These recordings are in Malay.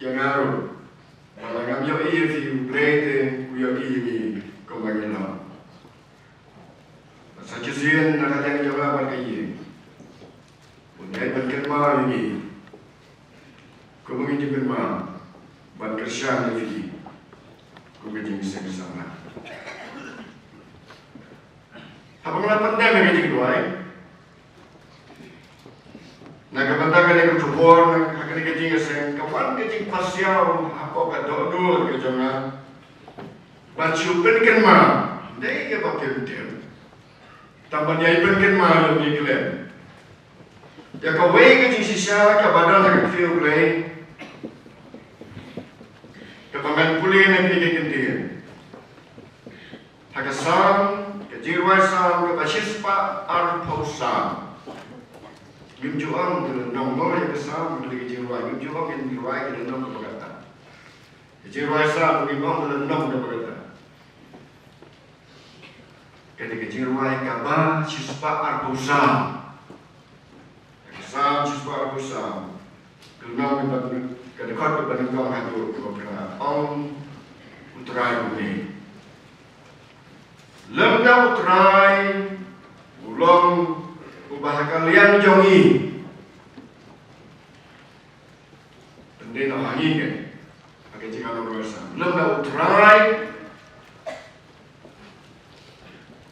yang ngaruh. Malah ngambil iya view plate kuya ini kembali. Sa kisian nakatang jawaban kayi. Bunyi berkerma ini. Kemudian berkerma berkerja ini. Kemudian Jingiaseng Samla. Habang pandai mereka kedua. Nagkapantagan ng Khubor, nagkakanig ka Jingiaseng, kawan ka jing pasyaw, ako ka doon ka dyan nga. Bansyo kan ma, hindi ka ba pintil. Tampan niya ipan kan ma yung nikilen. Ya kaway ka jing sisya, kabadal na kag-feel play. Kapangan puli na pinikintiyan. Hagasam, kajirwaisam, kabasispa, arpausam. Yung juang dengan Nongum yang besar memiliki jiwa, yung juang yang diruai dengan Nongum berkata. Jiwa besar berimbang dengan Nongum berkata. Ketika jiwa Kiba sispa arbusam, kesam sispa arbusam, kelima kedekat kepada kau hadir kepada Om Uterai bumi. Lemda Uterai ulang ubah kalian jongi pendena hangi kan pakai cikgu berasa lemda utrai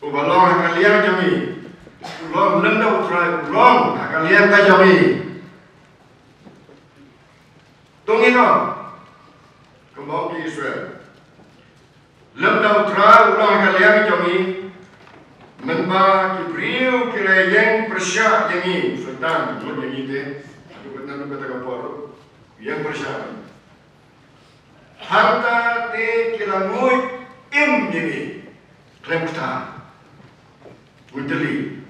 ubah long kalian jongi ulang lemda utrai ulang kalian ka jongi tungin on kembali ke Israel lemda utrai ulang kalian jongi Menba kibriu kira yang persyak yang ini sedang yang ini deh, aku benar kata kapor yang persyak. Harta te kira ngui im ini klaim kita, muteli.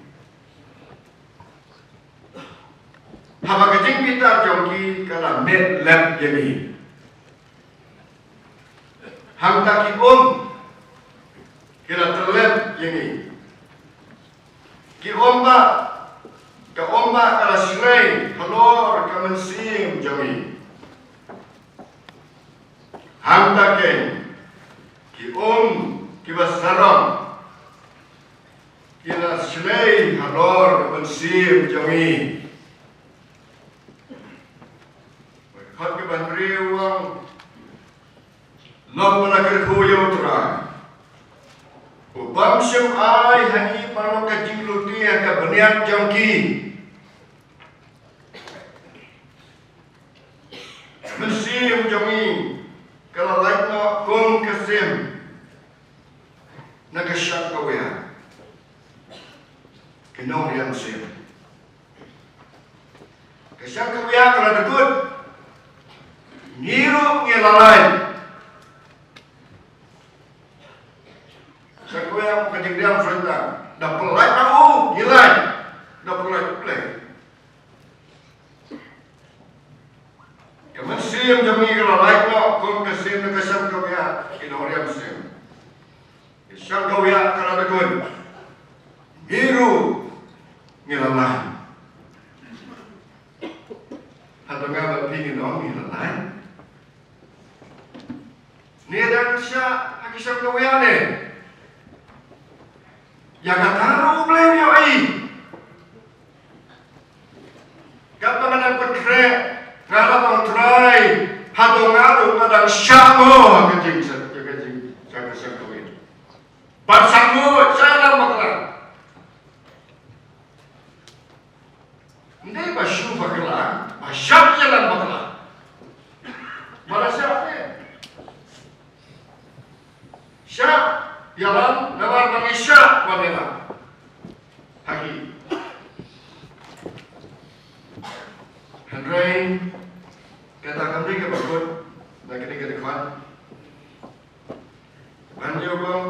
Haba kecing kita jongki kala net lab yang ini. Harta ki kira terlab yang ini. Ki ombak kala sirai halor ka mensim jami hamta ken ki kiba sarang kila sirai halor ka mensim jami khat ke bandri uang lom na kerkuyo tra Bamsyam ay hani parang kajingluti ang kabanian jangki. Mensim jami kalau laikna kum kasim nagasyak kawya. Kenong yang sim. Kasyak kawya kalau dekut ngirup ngilalay. Saya yang kejadian cerita, dah pelai tahu, gilai, dah pelai. Kamu sim jami kalau lain nak, kau kesim nak kesam kau ya, ini orang sim. Kesam kau ya kalau ada kun, biru, ngilalai. Atau ngapa pingin orang ngilalai? Ni dan siapa kesam kau ya ni? Yang kataru boleh dia ai. Kata mana perkara ngalah try hadong ngalu madang syamo kecing saya kesakui. Barsamu saya makla. Ndai basyu makla, basyap jalan makla. Malah siapa? Syap Yalam nawar manisya wanela hagi Handrai kata kami ke bakut nak kita dekat banyak bang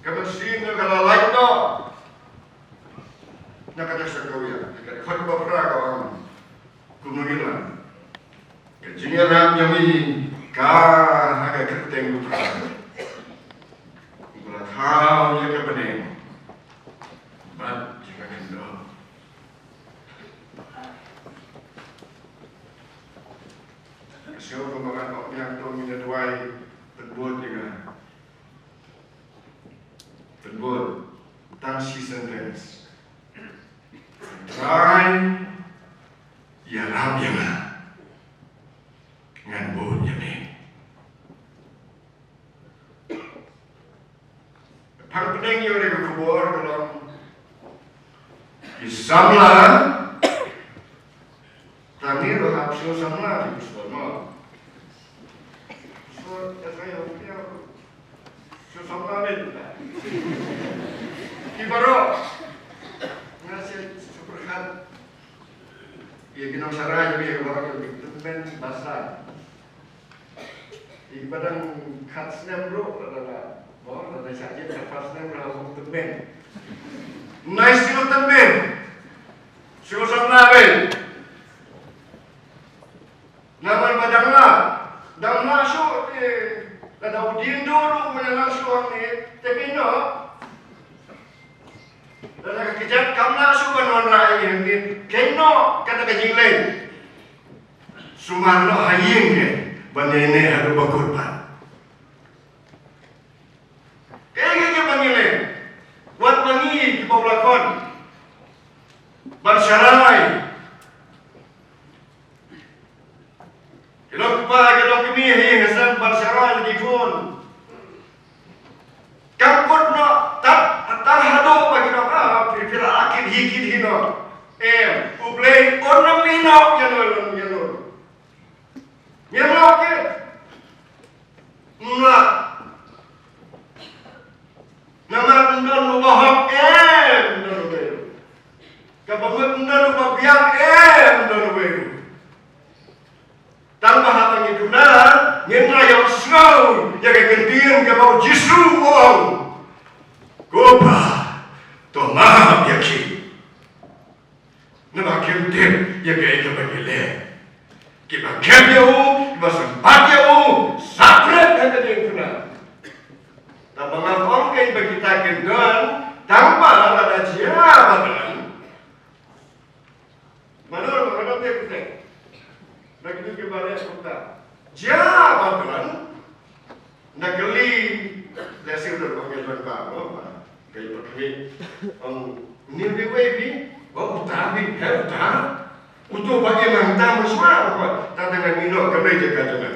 kemesin kalau lain no nak kata sekawia dekat dekat bapra kawan kumugilan kejingan yang ini kah agak keteng bapra How you can name, but you can know. Saya kemarin kok yang tu minta duai penbuat juga. Penbuat tang season dance. Try ya rap ya mah. Ngan buat ya ni. Pang pening yo dari Khubor kalau di Samla. Tani lo hapsu Samla di Samla. So saya punya Samla ni. Kiba ngasih superhat. Ya kita sarai jadi orang yang temen basah. Ibadah kat snap adalah bahwa ada saja dapat snap lalu temen. Nice silo temen. Silo Samla ben. Naman badanglah. Dang masuk ada udin dulu menyalasu ni. Tapi no. Dan kejap kamla sukan wanrai yang ni. Keno kata kajing lain. Sumarno haying ke. Banyene ada bakurban. Kaya banyene. Buat bangi di bawah lakon. Bersarai. Kalau kita kini hasan bersarai di Khun. Kamput no tak hado bagi no pira akhir hikit hino. Ublay onam hino yanol. Yanol ke? Mula. Nama ndon lubahok ndon beru. Kabamut ndon lubabiak ndon beru. Tanpa habang itu na, ngenra yang slow, yang kegendian ke bawah jisu wong. Gopa, to mahap yaki. Nama kemtem, yang kaya kebagile. Kiba kem yau, kiba sempat yau, sapret yang kegendian itu na. Tanpa ngapong kaya kita gendon, tanpa ada jiabadan. Manur, mana dia kutek? Begitu kepada kita, jabatan nak keli lesir terbanyak berapa, kayak pergi, ni dewi, utabi, hebat, untuk bagi mantap semua, tak dengan minum kembali jaga jangan.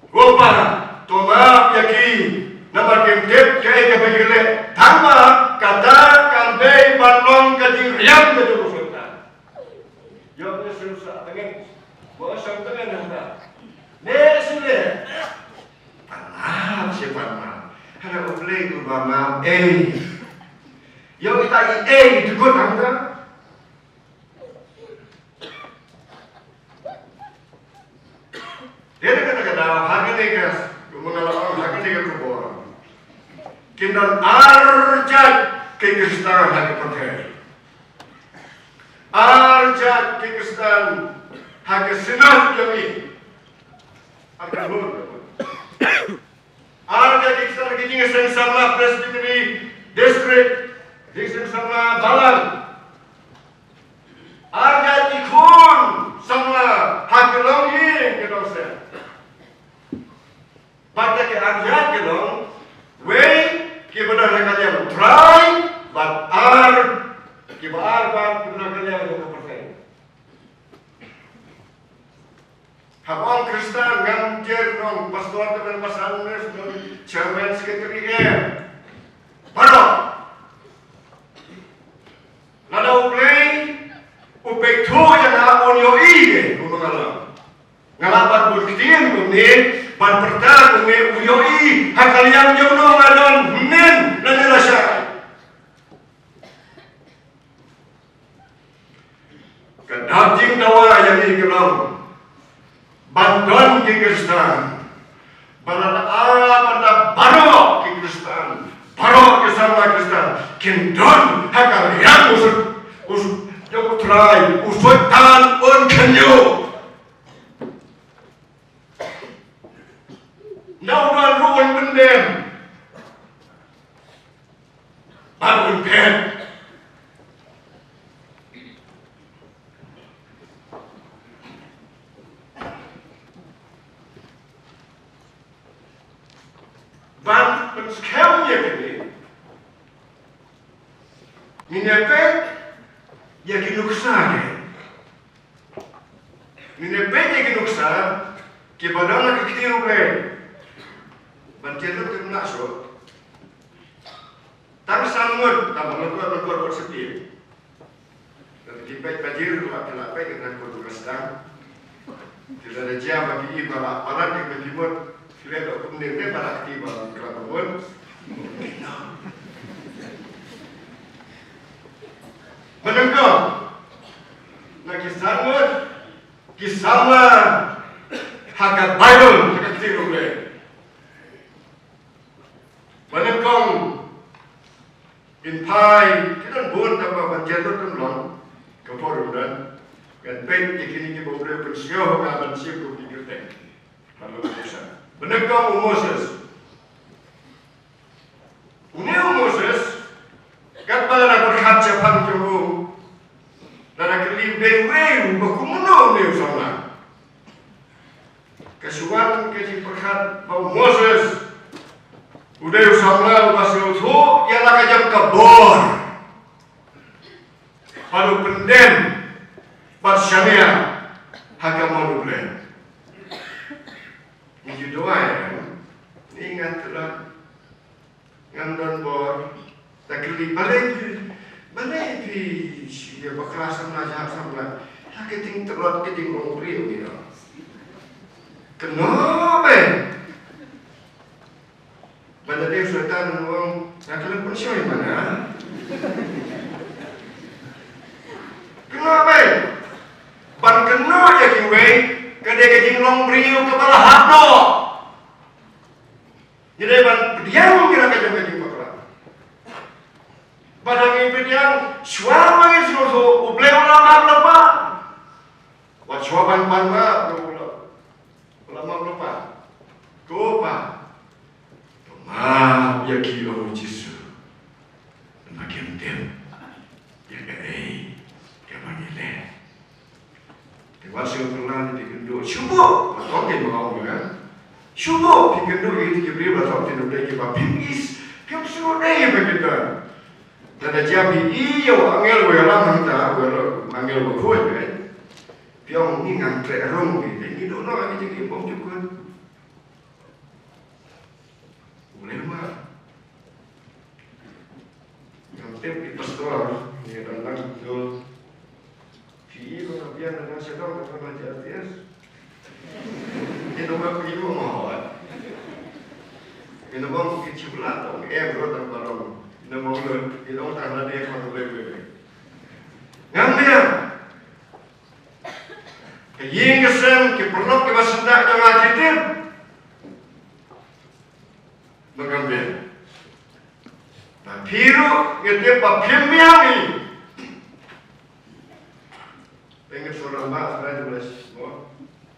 Gopa, toma yaki, nama kemtep kayak kebegile, tanpa kata kampai balong kaji riam betul. Jawabnya susah, dengan bawa sampai nanda. Nesile, panah siapa panah? Ada ublay tu bama, Yo kita itu kau nanda. Dia kata harga negas, mengalami harga negas Khubor. Kita arjat ke Kristen harga percaya. Arjat Kikistan hak Synod kami akan ber. Arjat Kikistan Jingiaseng Samla Presbytery District Jingiaseng Samla Balang. Arjat Khun Samla hak Longi kedosen. Pada ke arjat kedong, way kepada kalian try but Kiba arban kita kalian yang berpercaya. Habang Kristen ngamjer nong pastor teman pasangan nong chairman secretary Baru. Nada uplay upekto yang on yo ige kumalam. Ngalabat buktiin kumin ban pertang kumin yo i hakalian jono ngadon nen nanirasa. Kedajing dawa yang ini kelam bantuan ke Kristen pada baru ke Kristen baru ke Samla Kristen kendon hakal yang usut yang try usutan on kenyo nauan ruan bendem bangun pen scam ya kini. Minepek ya kinuksa ni. Minepek ya kinuksa ke badana ke kitiru ke. Banjir tu nak so. Tapi sangat tambah lekor sepi. Dan kita banjir lah kita kau sedang. Tidak ada jam bagi ibarat parat yang bertimur. Sila tak kemudian dia parat Kiba kerana pun. Menengok. Nak kisah hakat Bible hakat tiru le. Menengok. Inpai kita buat apa banjir tu long Khubor dan pen ikini ke boleh bersio dengan siap tu dikirten. Lalu bisa. Menengok Moses. Moses kat bala berkat cepat tu. Nara kelim dewe bakumuno ne Samla. Kasuan ke berkat bau Moses. Udah Samla basio tu ialah kajam Khubor. Baru pendem Syania hagamu boleh. Ini doa ya. Ingatlah ngandan bor tak keli balik dia berkelasan aja Samla. Keting terlot keting ngomong gitu. Kenapa? Pada dia sultan orang nak kena pensiun mana? Kenapa? Ban kena ya kiwe kadang kejing long beriu kepala hado. Jadi ban diam kira kejing bakla. Badang ini diam suama ini suruh ubleh ulama lepa. Wat suaban panma ulama lepa. Kopa. Maaf ya kiyo jisu. Makin dem. Ya ya mangile. Wasil pernah di kendo, syubuh, betul dia mengaum kan? Syubuh di kendo ini diberi betul dia udah kita pingis, dia suruh dia begitu. Dan dia iyo angel welang kita, angel berkuat kan? Dia ni ngantri rom gitu, ini dono lagi jadi bom juga. Boleh mah? Ngantri di pastor, ni datang betul. Kalau dia nak sedang dengan jadias, ini nama pergi rumah. Ini nama pergi cipulat, berot terbarang. Ini nama ini nama tanah dia kalau boleh. Ngambil. Jingiaseng keperluan kebasendak jangan jitir. Mengambil. Papiru itu papiamiami. Pengen seorang mbak, saya tulis semua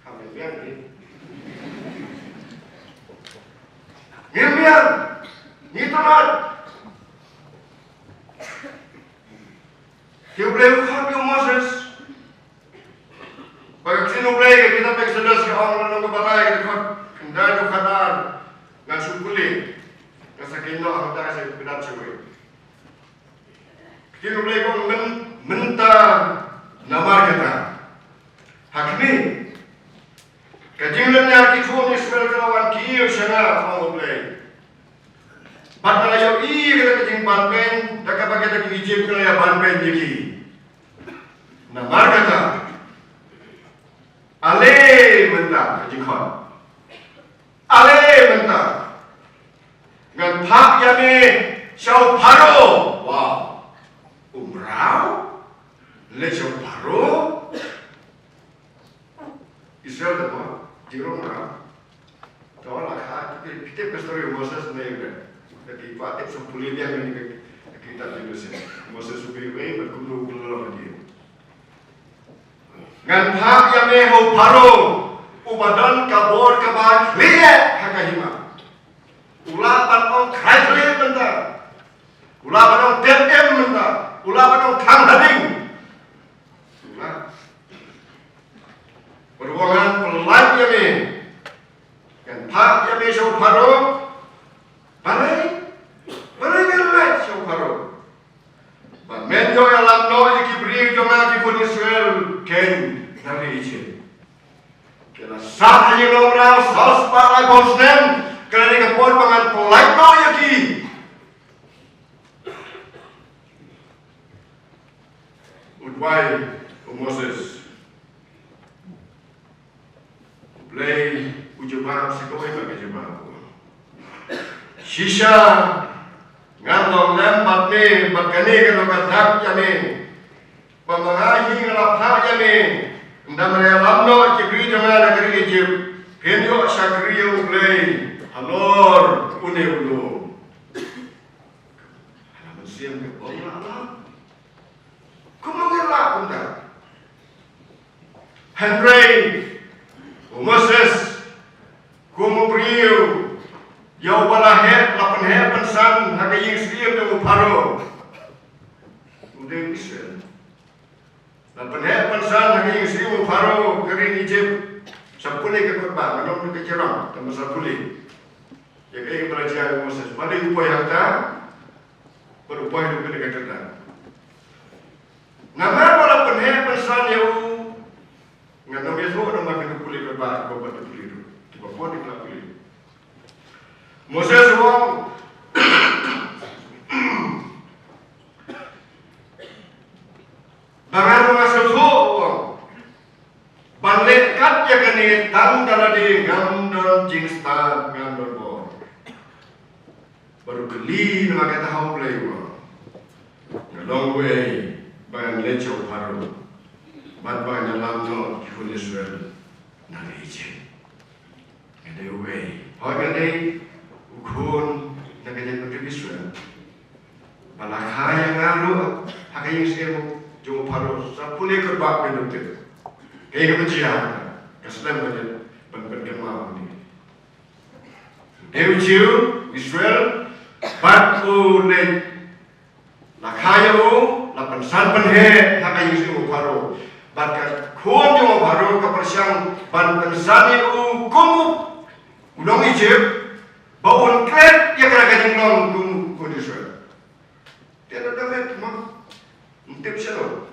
hamilnya ni. Ngimpian, ni teman. Dia boleh hamil Moses. Bagi sini boleh kita pergi sedas ke orang orang kebalai dekat kendai tu kadar dengan sukuli. Kasakindo hantar saya berat cuy. Kita boleh kau mentah. Namar kata, hakmi, kajinglannya kikun Israel kelawan kiyo sana mau boleh. Pada layak kita kajing banpen, dah kapa kita kijip kelaya banpen jadi. Namar kata, ale mentah kajing kon, ale mentah, ngan pak yami syau paro, wow, umrau. Lecau baru Israel dah di rumah. Tahu lah kita pastor Moses ni kan. Tapi Pak sepuluh dia ni kita tulis. Moses supaya berkumpul dia. Ngan hak yang meho baru ubadan Khubor kabar lihat hakahima. Ulah batong khairi bentar. Ulah batong dem bentar. Ulah batong thang hading. Perwangan pelan yami, kan pak yami so paro, balai Kena sah hanya nomral saus para bosnem kena dikapur pangan pelak no yaki. Udwai Moses play ujubah sekoi bagi jubah. Shisha ngandong lembat ni berkani kalau kadak jani pemengahi ngelapha jani nda mereka lamno kibri jangan negeri Egypt penyo sakriyo play alor une ulo halaman siam ke Allah kumo ngelak unda Henry Moses kumo priyo yau bala het lapan het pensan haga ying siam de paro udah Israel lapan het pensan haga ying siam paro kering Egypt sapule ke korban nong ke cerang tama sapule ya kaya belajar Moses pada upaya ta berupaya itu ke dekat nama bala lapan het pensan yau nganong yeso nama ke pule korban ko batu pule kiba ko di pule Moses wong Bangan masuk wong Balik kat ya kene tang daladi ngandon jingsta ngandon bo baru geli nama kata hau play wong long way bangan lecho paru bad bangan lamno Khun Israel nang Egypt ngade way hoi ngade Khun nakanya negeri Israel balakaya ngalu hakayang semo jung paro sapule kerbak benute kaya kebencian kesedem baje ben gemau ni Deuciu Israel batu ne lakaya u lapan san penhe hakayang semo paro bat Khun jung paro kapersyang ban pensani u kumu ulong Egypt bawon kret ya kena kajing long kum Israel. Tiada dapat mak, mungkin siapa?